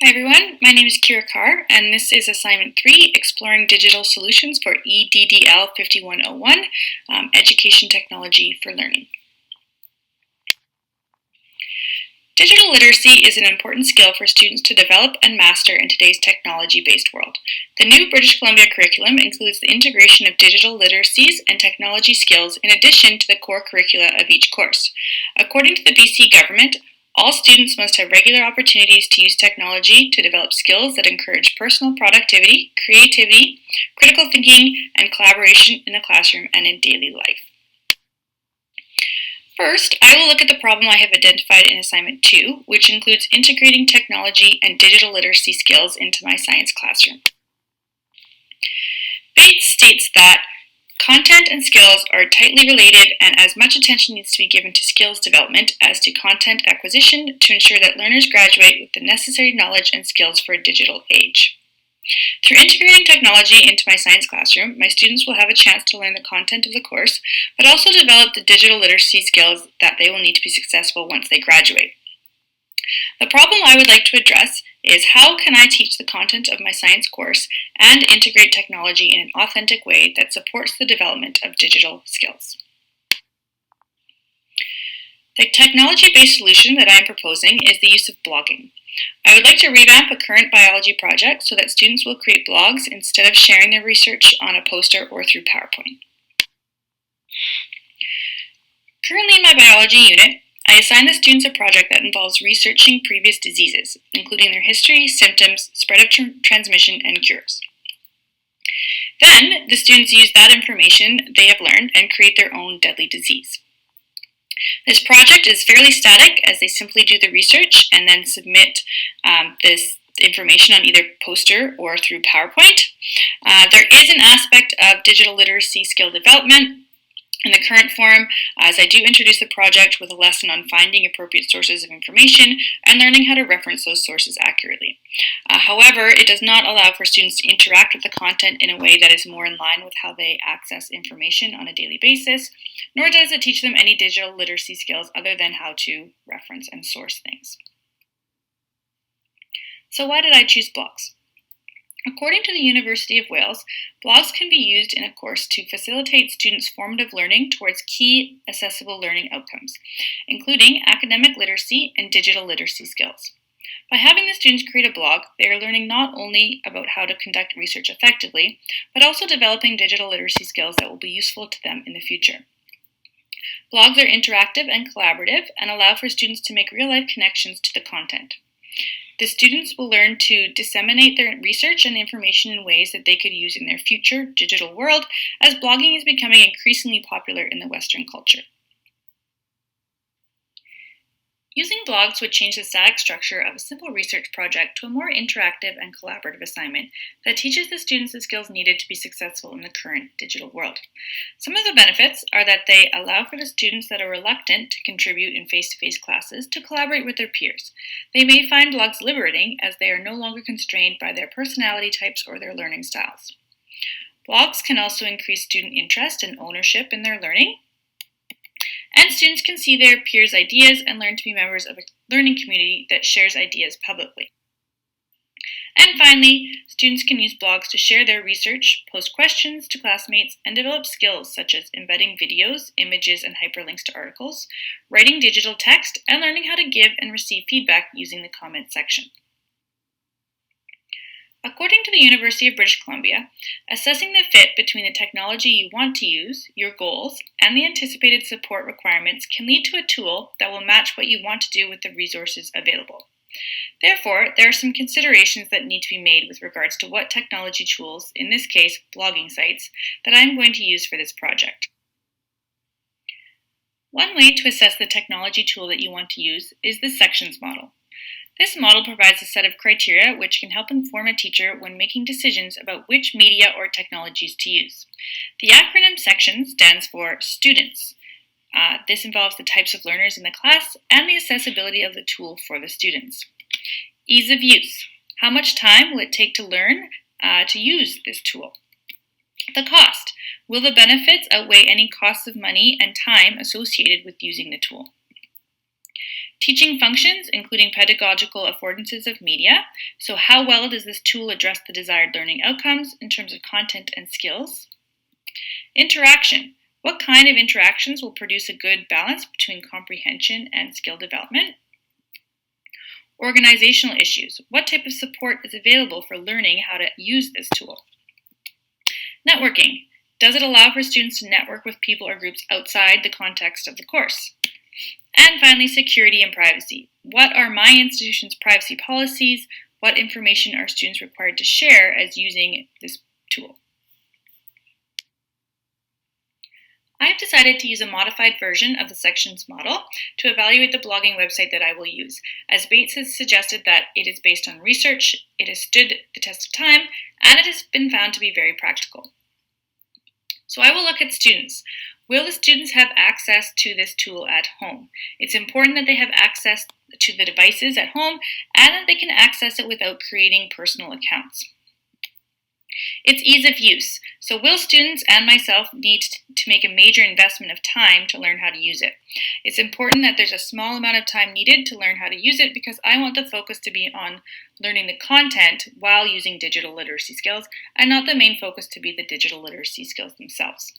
Hi everyone, my name is Kira Carr, and this is assignment 3, Exploring Digital Solutions for EDDL 5101, Education Technology for Learning. Digital literacy is an important skill for students to develop and master in today's technology-based world. The new British Columbia curriculum includes the integration of digital literacies and technology skills in addition to the core curricula of each course. According to the BC government, all students must have regular opportunities to use technology to develop skills that encourage personal productivity, creativity, critical thinking, and collaboration in the classroom and in daily life. First, I will look at the problem I have identified in assignment 2, which includes integrating technology and digital literacy skills into my science classroom. Bates states that content and skills are tightly related, and as much attention needs to be given to skills development as to content acquisition to ensure that learners graduate with the necessary knowledge and skills for a digital age. Through integrating technology into my science classroom, my students will have a chance to learn the content of the course, but also develop the digital literacy skills that they will need to be successful once they graduate. The problem I would like to address is how can I teach the content of my science course and integrate technology in an authentic way that supports the development of digital skills. The technology-based solution that I am proposing is the use of blogging. I would like to revamp a current biology project so that students will create blogs instead of sharing their research on a poster or through PowerPoint. Currently in my biology unit, I assign the students a project that involves researching previous diseases, including their history, symptoms, spread of transmission, and cures. Then, the students use that information they have learned and create their own deadly disease. This project is fairly static, as they simply do the research and then submit this information on either poster or through PowerPoint. There is an aspect of digital literacy skill development in the current form, as I do introduce the project with a lesson on finding appropriate sources of information and learning how to reference those sources accurately. However, it does not allow for students to interact with the content in a way that is more in line with how they access information on a daily basis, nor does it teach them any digital literacy skills other than how to reference and source things. So why did I choose blogs? According to the University of Wales, blogs can be used in a course to facilitate students' formative learning towards key accessible learning outcomes, including academic literacy and digital literacy skills. By having the students create a blog, they are learning not only about how to conduct research effectively, but also developing digital literacy skills that will be useful to them in the future. Blogs are interactive and collaborative and allow for students to make real-life connections to the content. The students will learn to disseminate their research and information in ways that they could use in their future digital world, as blogging is becoming increasingly popular in the Western culture. Using blogs would change the static structure of a simple research project to a more interactive and collaborative assignment that teaches the students the skills needed to be successful in the current digital world. Some of the benefits are that they allow for the students that are reluctant to contribute in face-to-face classes to collaborate with their peers. They may find blogs liberating as they are no longer constrained by their personality types or their learning styles. Blogs can also increase student interest and ownership in their learning. And students can see their peers' ideas and learn to be members of a learning community that shares ideas publicly. And finally, students can use blogs to share their research, post questions to classmates, and develop skills such as embedding videos, images, and hyperlinks to articles, writing digital text, and learning how to give and receive feedback using the comment section. According to the University of British Columbia, assessing the fit between the technology you want to use, your goals, and the anticipated support requirements can lead to a tool that will match what you want to do with the resources available. Therefore, there are some considerations that need to be made with regards to what technology tools, in this case blogging sites, that I'm going to use for this project. One way to assess the technology tool that you want to use is the sections model. This model provides a set of criteria which can help inform a teacher when making decisions about which media or technologies to use. The acronym SECTION stands for students. This involves the types of learners in the class and the accessibility of the tool for the students. Ease of use. How much time will it take to learn to use this tool? The cost. Will the benefits outweigh any costs of money and time associated with using the tool? Teaching functions, including pedagogical affordances of media. So how well does this tool address the desired learning outcomes in terms of content and skills? Interaction. What kind of interactions will produce a good balance between comprehension and skill development? Organizational issues. What type of support is available for learning how to use this tool? Networking. Does it allow for students to network with people or groups outside the context of the course? And finally, security and privacy. What are my institution's privacy policies? What information are students required to share as using this tool? I have decided to use a modified version of the sections model to evaluate the blogging website that I will use, as Bates has suggested that it is based on research, it has stood the test of time, and it has been found to be very practical. So I will look at students. Will the students have access to this tool at home? It's important that they have access to the devices at home and that they can access it without creating personal accounts. It's ease of use. So will students and myself need to make a major investment of time to learn how to use it? It's important that there's a small amount of time needed to learn how to use it because I want the focus to be on learning the content while using digital literacy skills and not the main focus to be the digital literacy skills themselves.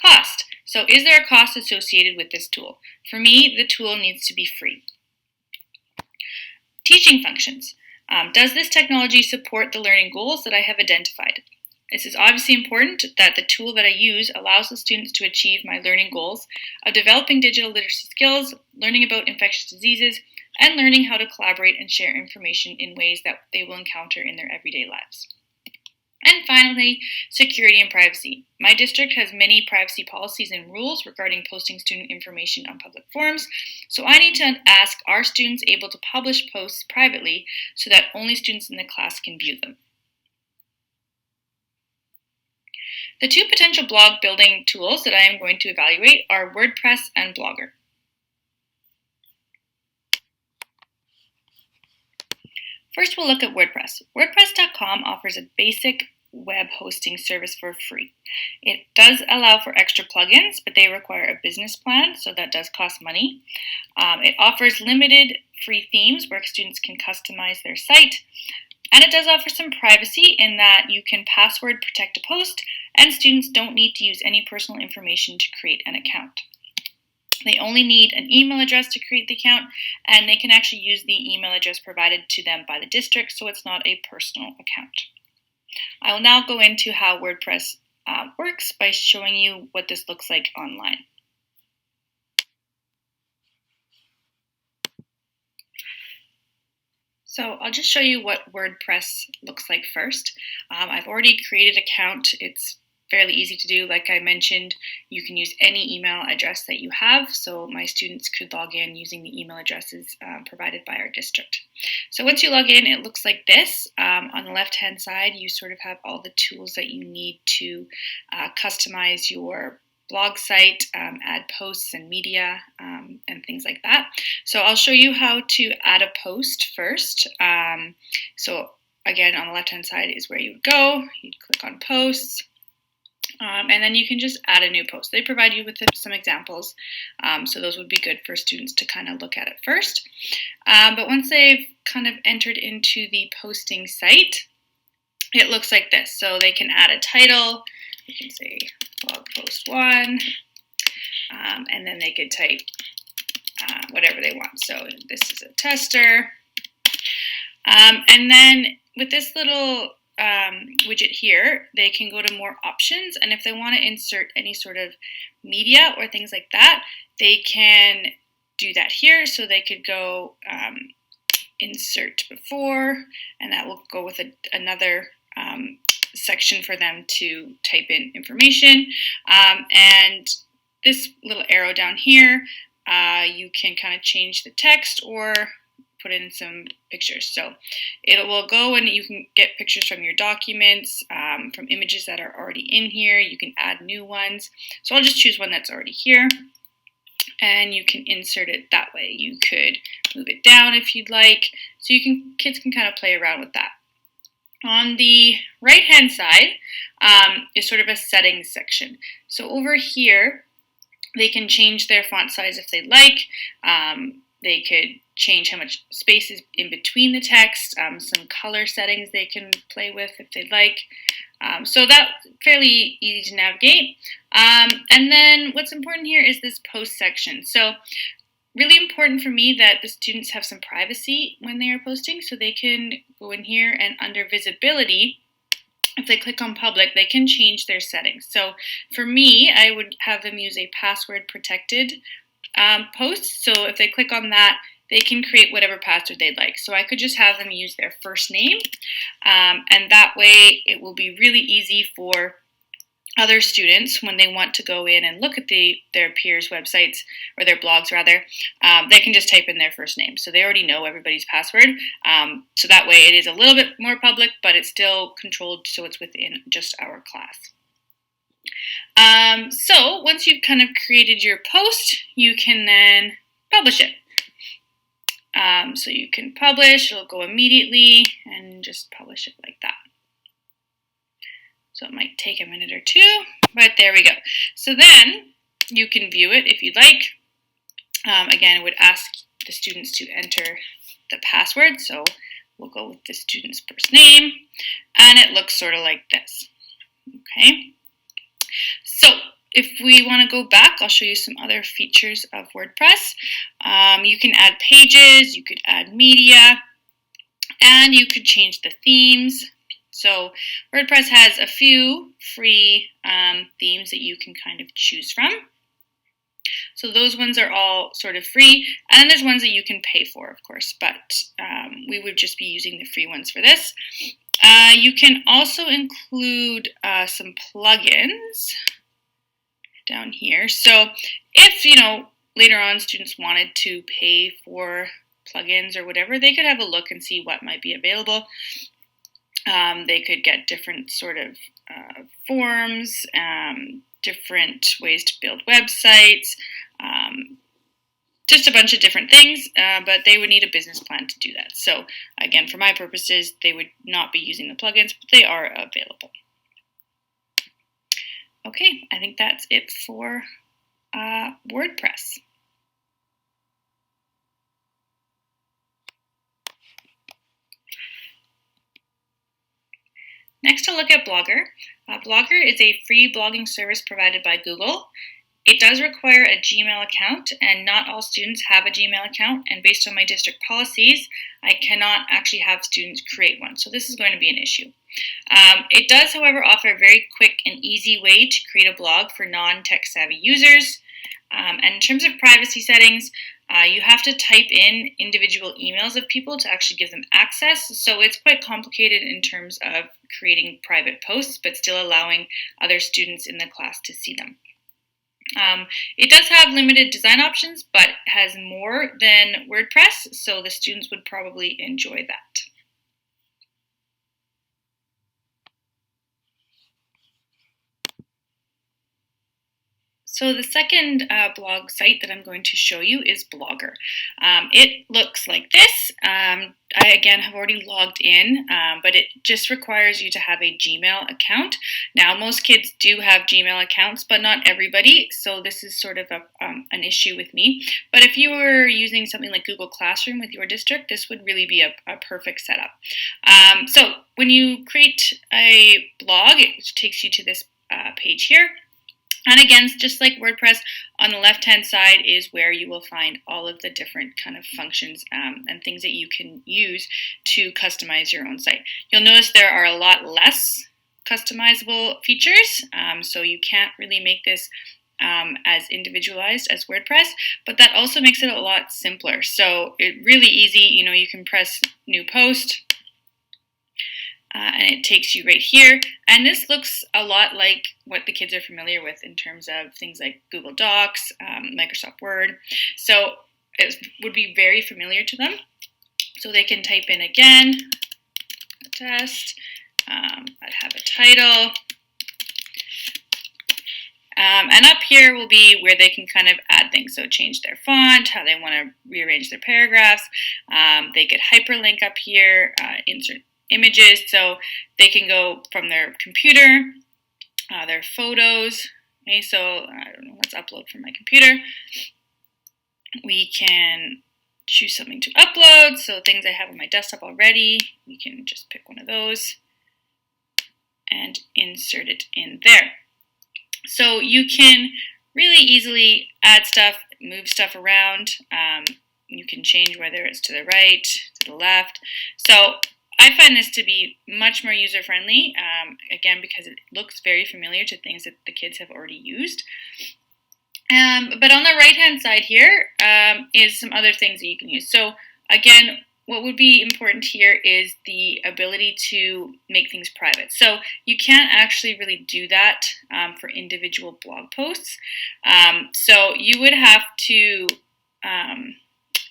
Cost. So is there a cost associated with this tool? For me, the tool needs to be free. Teaching functions. Does this technology support the learning goals that I have identified? This is obviously important that the tool that I use allows the students to achieve my learning goals of developing digital literacy skills, learning about infectious diseases, and learning how to collaborate and share information in ways that they will encounter in their everyday lives. And finally, security and privacy. My district has many privacy policies and rules regarding posting student information on public forums, so I need to ask, are students able to publish posts privately so that only students in the class can view them? The two potential blog building tools that I am going to evaluate are WordPress and Blogger. First, we'll look at WordPress. WordPress.com offers a basic web hosting service for free. It does allow for extra plugins, but they require a business plan, so that does cost money. It offers limited free themes where students can customize their site, and it does offer some privacy in that you can password protect a post, and students don't need to use any personal information to create an account. They only need an email address to create the account, and they can actually use the email address provided to them by the district, so it's not a personal account. I will now go into how WordPress works by showing you what this looks like online. So I'll just show you what WordPress looks like first. I've already created an account. It's fairly easy to do. Like I mentioned, you can use any email address that you have, so my students could log in using the email addresses provided by our district. So once you log in, it looks like this. On the left-hand side, you sort of have all the tools that you need to customize your blog site, add posts and media, and things like that. So I'll show you how to add a post first. So again, on the left-hand side is where you would go. You'd click on posts. And then you can just add a new post. They provide you with some examples, so those would be good for students to kind of look at it first. But once they've kind of entered into the posting site, it looks like this. So they can add a title. You can say blog post 1, and then they could type whatever they want. So this is a tester. And then with this little widget here, they can go to more options, and if they want to insert any sort of media or things like that, they can do that here. So they could go insert before, and that will go with another section for them to type in information. And this little arrow down here, you can kind of change the text or put in some pictures. So it will go and you can get pictures from your documents, from images that are already in here. You can add new ones. So I'll just choose one that's already here, and you can insert it that way. You could move it down if you'd like. So kids can kind of play around with that. On the right-hand side is sort of a settings section. So over here, They can change their font size if they like. They could change how much space is in between the text, some color settings they can play with if they'd like. So that's fairly easy to navigate. And then what's important here is this post section. So really important for me that the students have some privacy when they are posting, so they can go in here and under visibility, if they click on public, they can change their settings. So for me, I would have them use a password protected post. So if they click on that, they can create whatever password they'd like. So I could just have them use their first name, and that way it will be really easy for other students when they want to go in and look at their peers' websites, or their blogs rather. They can just type in their first name. So they already know everybody's password. So that way it is a little bit more public, but it's still controlled, so it's within just our class. So once you've kind of created your post, you can then publish it. So you can publish, it'll go immediately, and just publish it like that. So it might take a minute or two, but there we go. So then you can view it if you'd like. Again, it would ask the students to enter the password. So we'll go with the student's first name, and it looks sort of like this. Okay. So if we want to go back, I'll show you some other features of WordPress. You can add pages, you could add media, and you could change the themes. So WordPress has a few free themes that you can kind of choose from. So those ones are all sort of free, and then there's ones that you can pay for, of course, but we would just be using the free ones for this. You can also include some plugins down here. So if, later on students wanted to pay for plugins or whatever, they could have a look and see what might be available. They could get different sort of forms, different ways to build websites, just a bunch of different things, but they would need a business plan to do that. So again, for my purposes, they would not be using the plugins, but they are available. Okay, I think that's it for WordPress. Next, to look at Blogger. Blogger is a free blogging service provided by Google. It does require a Gmail account, and not all students have a Gmail account, and based on my district policies, I cannot actually have students create one, so this is going to be an issue. It does, however, offer a very quick and easy way to create a blog for non-tech savvy users. And in terms of privacy settings, you have to type in individual emails of people to actually give them access. So it's quite complicated in terms of creating private posts, but still allowing other students in the class to see them. It does have limited design options, but has more than WordPress, so the students would probably enjoy that. So the second blog site that I'm going to show you is Blogger. It looks like this. I, again, have already logged in, but it just requires you to have a Gmail account. Now, most kids do have Gmail accounts, but not everybody, so this is sort of an issue with me. But if you were using something like Google Classroom with your district, this would really be a perfect setup. So when you create a blog, it takes you to this page here. And again, just like WordPress, on the left-hand side is where you will find all of the different kind of functions and things that you can use to customize your own site. You'll notice there are a lot less customizable features, so you can't really make this as individualized as WordPress, but that also makes it a lot simpler. So it's really easy, you can press New Post, and it takes you right here. And this looks a lot like what the kids are familiar with in terms of things like Google Docs, Microsoft Word. So it would be very familiar to them. So they can type in again, a test, I'd have a title. And up here will be where they can kind of add things. So change their font, how they want to rearrange their paragraphs. They could hyperlink up here, insert images, so they can go from their computer, their photos, Okay, so I don't know, let's upload from my computer. We can choose something to upload, so things I have on my desktop already, we can just pick one of those and insert it in there. So you can really easily add stuff, move stuff around. You can change whether it's to the right, to the left. So I find this to be much more user-friendly, again, because it looks very familiar to things that the kids have already used. But on the right-hand side here is some other things that you can use. So again, what would be important here is the ability to make things private. So you can't actually really do that for individual blog posts. So you would have to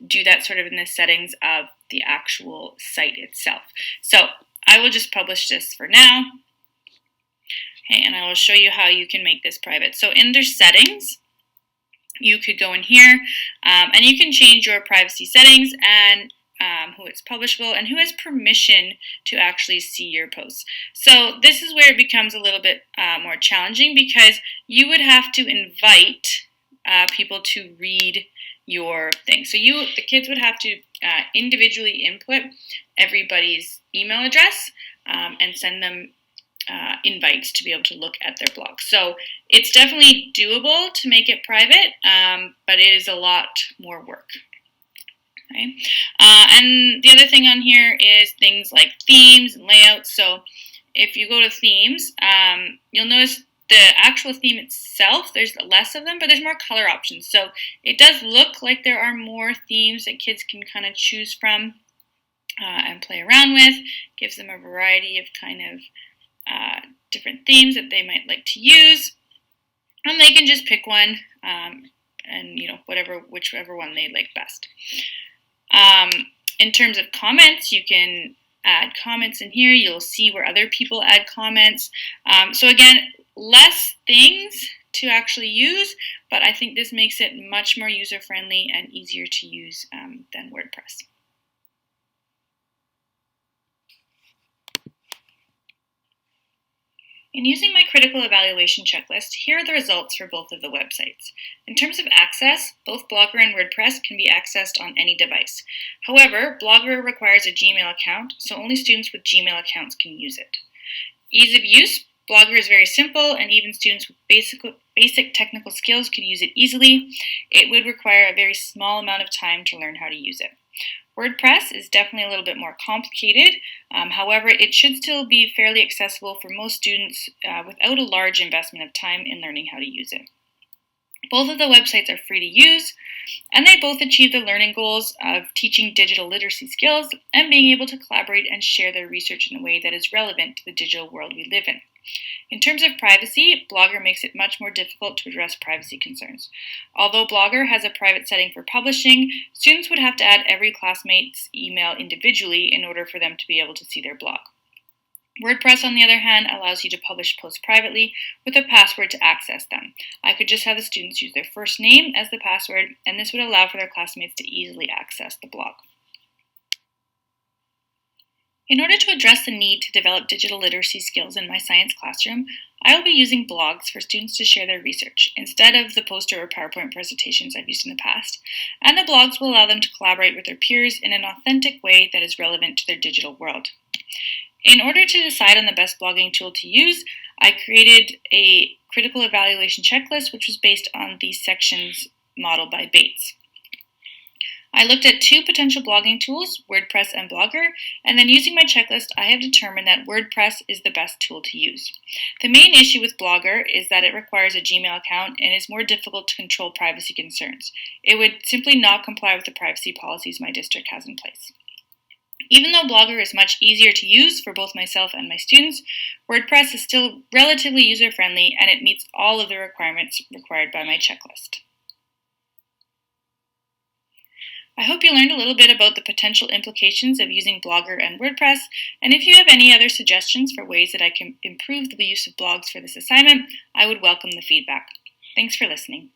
do that sort of in the settings of the actual site itself. So I will just publish this for now. Okay, and I will show you how you can make this private. So under settings, you could go in here and you can change your privacy settings and who it's publishable and who has permission to actually see your posts. So this is where it becomes a little bit more challenging, because you would have to invite people to read your thing. So the kids would have to individually input everybody's email address and send them invites to be able to look at their blog. So it's definitely doable to make it private, but it is a lot more work. Okay. And the other thing on here is things like themes and layouts. So if you go to themes, you'll notice the actual theme itself, there's less of them, but there's more color options. So it does look like there are more themes that kids can kind of choose from and play around with. Gives them a variety of kind of different themes that they might like to use. And they can just pick one and, whichever one they like best. In terms of comments, you can add comments in here. You'll see where other people add comments. So again, less things to actually use, but I think this makes it much more user-friendly and easier to use than WordPress. In using my critical evaluation checklist, here are the results for both of the websites. In terms of access, both Blogger and WordPress can be accessed on any device. However, Blogger requires a Gmail account, so only students with Gmail accounts can use it. Ease of use, Blogger is very simple, and even students with basic technical skills could use it easily. It would require a very small amount of time to learn how to use it. WordPress is definitely a little bit more complicated. However, it should still be fairly accessible for most students without a large investment of time in learning how to use it. Both of the websites are free to use, and they both achieve the learning goals of teaching digital literacy skills and being able to collaborate and share their research in a way that is relevant to the digital world we live in. In terms of privacy, Blogger makes it much more difficult to address privacy concerns. Although Blogger has a private setting for publishing, students would have to add every classmate's email individually in order for them to be able to see their blog. WordPress, on the other hand, allows you to publish posts privately with a password to access them. I could just have the students use their first name as the password, and this would allow for their classmates to easily access the blog. In order to address the need to develop digital literacy skills in my science classroom, I will be using blogs for students to share their research, instead of the poster or PowerPoint presentations I've used in the past, and the blogs will allow them to collaborate with their peers in an authentic way that is relevant to their digital world. In order to decide on the best blogging tool to use, I created a critical evaluation checklist, which was based on the sections model by Bates. I looked at two potential blogging tools, WordPress and Blogger, and then using my checklist, I have determined that WordPress is the best tool to use. The main issue with Blogger is that it requires a Gmail account and is more difficult to control privacy concerns. It would simply not comply with the privacy policies my district has in place. Even though Blogger is much easier to use for both myself and my students, WordPress is still relatively user-friendly and it meets all of the requirements required by my checklist. I hope you learned a little bit about the potential implications of using Blogger and WordPress, and if you have any other suggestions for ways that I can improve the use of blogs for this assignment, I would welcome the feedback. Thanks for listening.